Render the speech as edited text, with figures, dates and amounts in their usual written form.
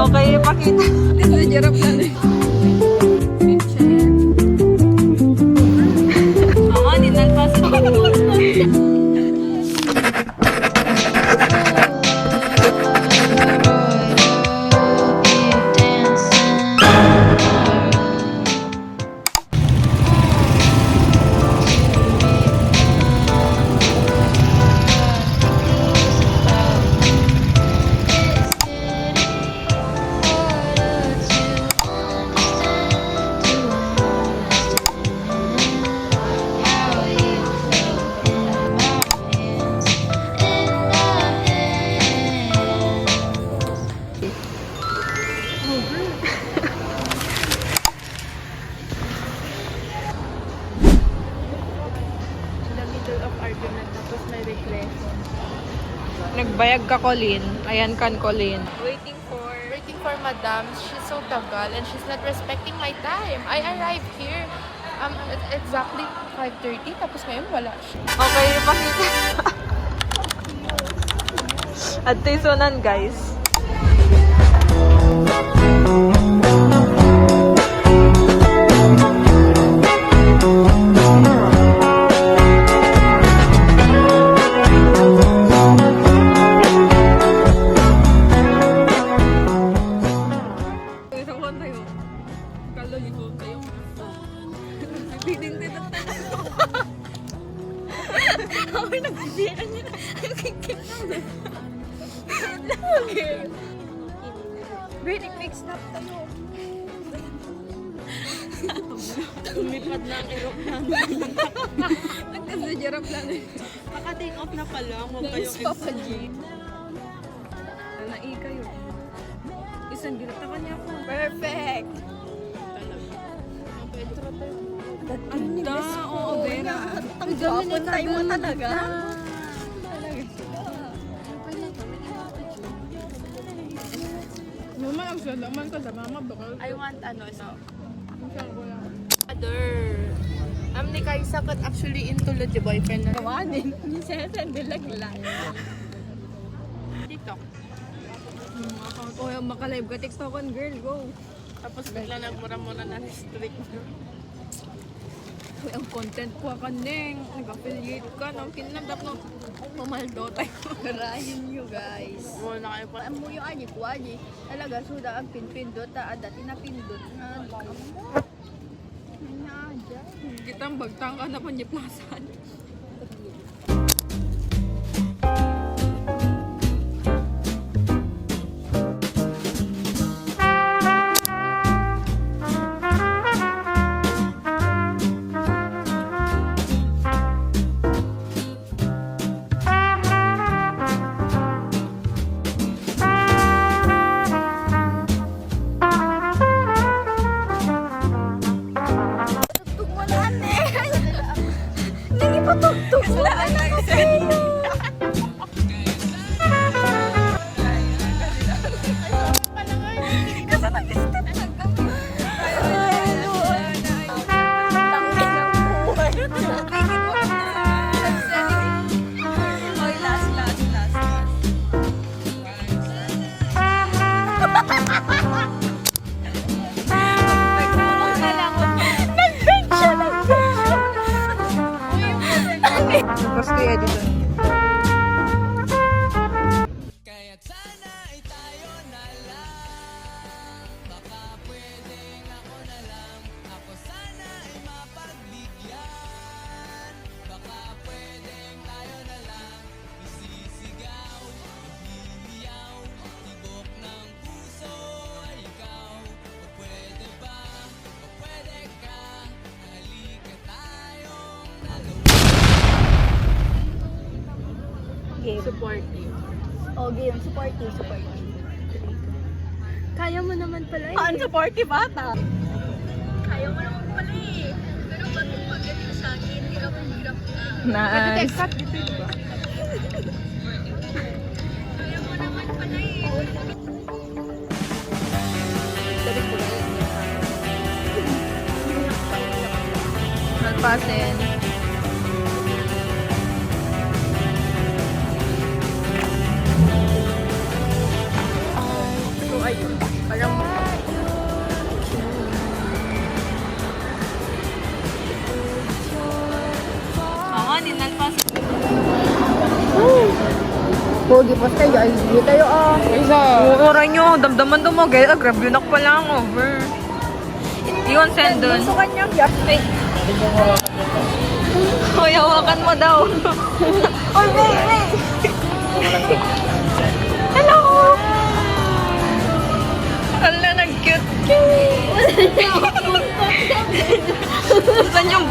Okay, pakita. Jarap lang eh. Mama, dinalpasan ko. Nagbayag ka, Colleen. Ayan kan, Colleen. Waiting for madam. She's so tagal and she's not respecting my time. I arrived here at exactly 5:30 tapos ngayon wala siya. Okay, pakita. At sunan, guys. Very mixed up tayo. Lumipad na ang aeroplano. Nagkasajarap lang eh. Maka-take off na pala. Huwag kayong Papa G. Nai kayo. Isang ginata kanya po. Perfect! Anda, oo, Vera. Ang gawin tayo mo talaga. Mama, ang salaman ka sa mama. I want so. Other. Ni Kaisa kat actually into the boyfriend na. Kawanin. Ni Sesen dilaglag. TikTok. O yung makalive ka TikTokan girl, go. Tapos bigla nagmura-mura na restrict. Uy, ang content ko kaning. Nag-affiliate ka. Nang kinandap no. Mamaldo tayo. Karahin nyo guys. Muna na kayo pa. Ang mo yung aji talaga suda ang pinpindot ada tinapindot na Kitang bagtang ka na po niya plasan. Tapos kaya dito. Kaya't sana ay tayo na lang. Baka pwedeng ako na lang. Ako sana ay mapagbigyan. Baka pwedeng tayo na lang. Isisigaw, hihiyaw, tibok ng puso ay ikaw. O pwede ba, o pwede ka, halika tayong dalawa. Game. Supportive. o game supportive kaya mo naman pala eh. Ang supportive ata. Kaya mo naman pala eh. Pero bakit pagdating sa akin hirap na Nice. Cut dito ba? kaya mo naman pala eh. Nalpasin. So, ayun. mag-ipos kayo. Ay, hindi tayo Isa. Oray nyo, damdaman to mo. Gaya, grab yun ako pa lang over. Iwan send dun. Gusto kanya. Ay, Hoy, hawakan mo daw. oy, wait. Hello! Ala, nag-cute. Saan yung